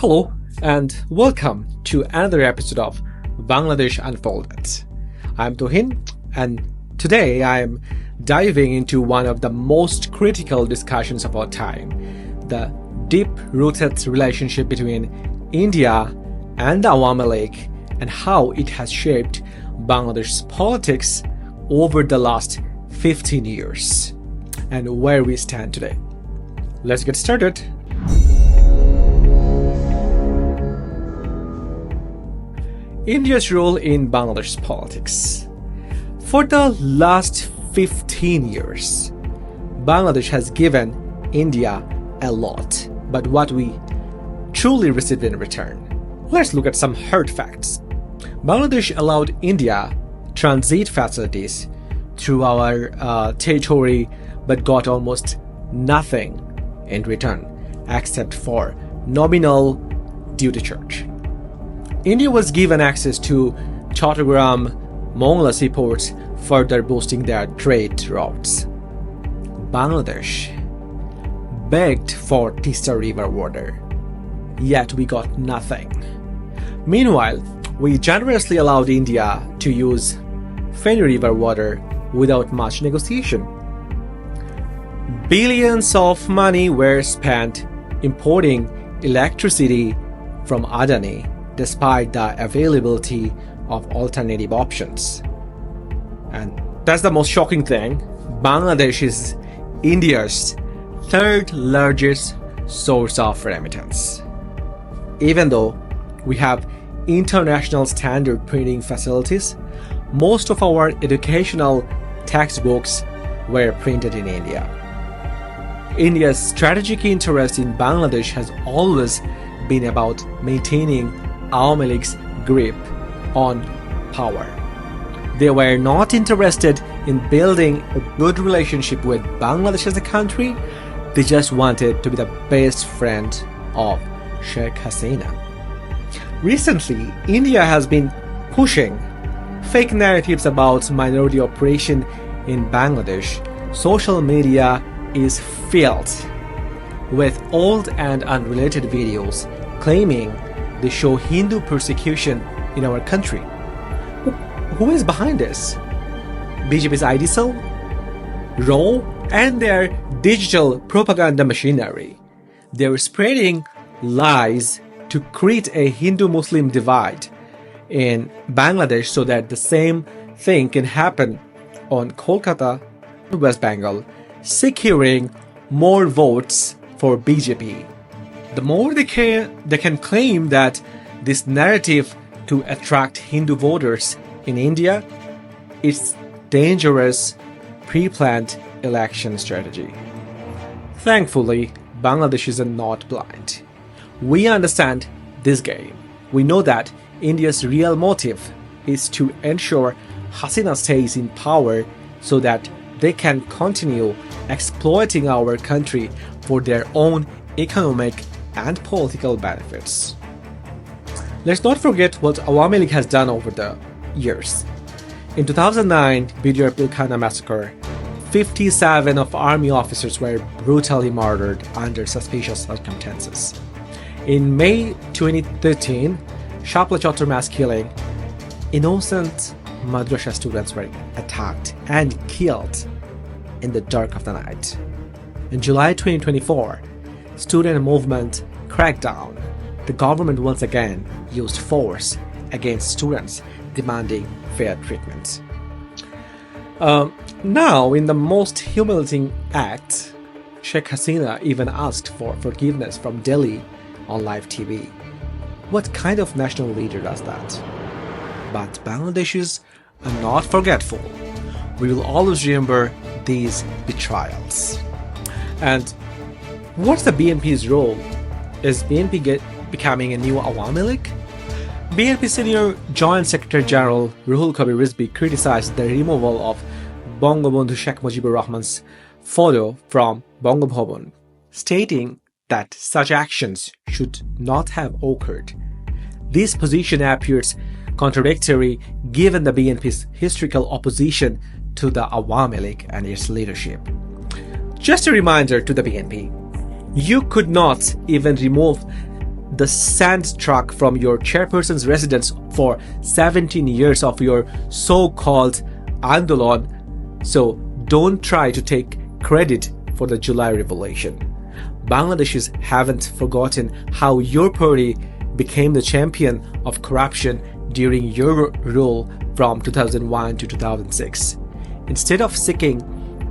Hello and welcome to another episode of Bangladesh Unfolded. I'm Tohin and today I'm diving into one of the most critical discussions of our time, the deep-rooted relationship between India and the Awami League and how it has shaped Bangladesh's politics over the last 15 years and where we stand today. Let's get started. India's role in Bangladesh's politics. For the last 15 years, Bangladesh has given India a lot, but what we truly received in return. Let's look at some hard facts. Bangladesh allowed India transit facilities through our territory, but got almost nothing in return, except for nominal duty charge. India was given access to Chattogram, Mongla seaports, further boosting their trade routes. Bangladesh begged for Tista River water, yet we got nothing. Meanwhile, we generously allowed India to use Feni River water without much negotiation. Billions of money were spent importing electricity from Adani, despite the availability of alternative options. And that's the most shocking thing. Bangladesh is India's third largest source of remittance. Even though we have international standard printing facilities, most of our educational textbooks were printed in India. India's strategic interest in Bangladesh has always been about maintaining Awami League's grip on power. They were not interested in building a good relationship with Bangladesh as a country. They just wanted to be the best friend of Sheikh Hasina. Recently, India has been pushing fake narratives about minority oppression in Bangladesh. Social media is filled with old and unrelated videos claiming they show Hindu persecution in our country. Who is behind this? BJP's ID cell, RAW, and their digital propaganda machinery. They're spreading lies to create a Hindu-Muslim divide in Bangladesh so that the same thing can happen on Kolkata, West Bengal, securing more votes for BJP. The more they can claim that this narrative to attract Hindu voters in India, it's dangerous pre-planned election strategy. Thankfully, Bangladesh is not blind. We understand this game. We know that India's real motive is to ensure Hasina stays in power so that they can continue exploiting our country for their own economic and political benefits. Let's not forget what Awami League has done over the years. In 2009, Bidyar Pilkhana massacre, 57 of army officers were brutally murdered under suspicious circumstances. In May 2013, Shapla Chattor mass killing, innocent madrasa students were attacked and killed in the dark of the night. In July 2024, student movement crackdown. The government once again used force against students demanding fair treatment. Now, in the most humiliating act, Sheikh Hasina even asked for forgiveness from Delhi on live TV. What kind of national leader does that? But Bangladeshis are not forgetful. We will always remember these betrayals. And what's the BNP's role? Is BNP becoming a new Awami League? BNP Senior Joint Secretary General Ruhul Kabir Rizvi criticized the removal of Bangabandhu Sheikh Mujibur Rahman's photo from Bangabhavan, stating that such actions should not have occurred. This position appears contradictory given the BNP's historical opposition to the Awami League and its leadership. Just a reminder to the BNP, you could not even remove the sand truck from your chairperson's residence for 17 years of your so-called Andolon. So don't try to take credit for the July revolution. Bangladeshis haven't forgotten how your party became the champion of corruption during your rule from 2001 to 2006. Instead of seeking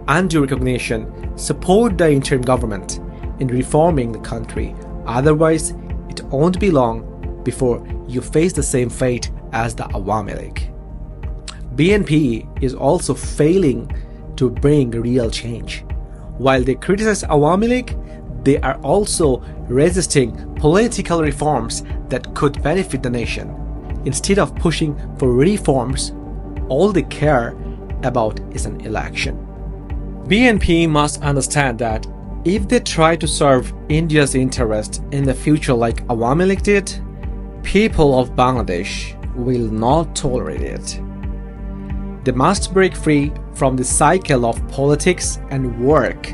undue recognition, support the interim government in reforming the country. Otherwise, it won't be long before you face the same fate as the Awami League. BNP is also failing to bring real change. While they criticize Awami League, they are also resisting political reforms that could benefit the nation. Instead of pushing for reforms, all they care about is an election. BNP must understand that if they try to serve India's interest in the future like Awami League did, people of Bangladesh will not tolerate it. They must break free from the cycle of politics and work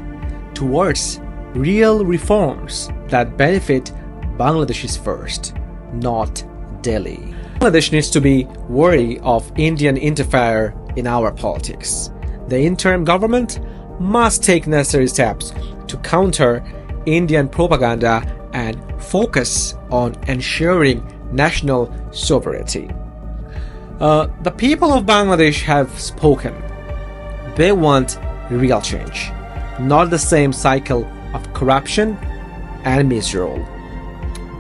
towards real reforms that benefit Bangladeshis first, not Delhi. Bangladesh needs to be wary of Indian interfere in our politics. The interim government must take necessary steps to counter Indian propaganda and focus on ensuring national sovereignty. The people of Bangladesh have spoken. They want real change, not the same cycle of corruption and misrule.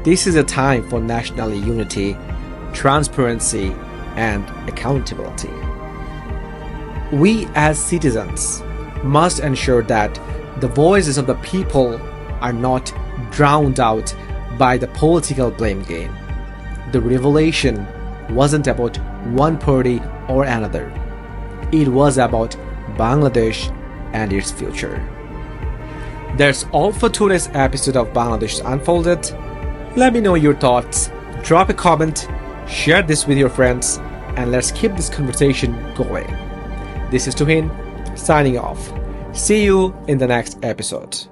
This is a time for national unity, transparency, and accountability. We as citizens must ensure that the voices of the people are not drowned out by the political blame game. The revelation wasn't about one party or another. It was about Bangladesh and its future. That's all for today's episode of Bangladesh Unfolded. Let me know your thoughts, drop a comment, share this with your friends, and let's keep this conversation going. This is Tuhin, signing off. See you in the next episode.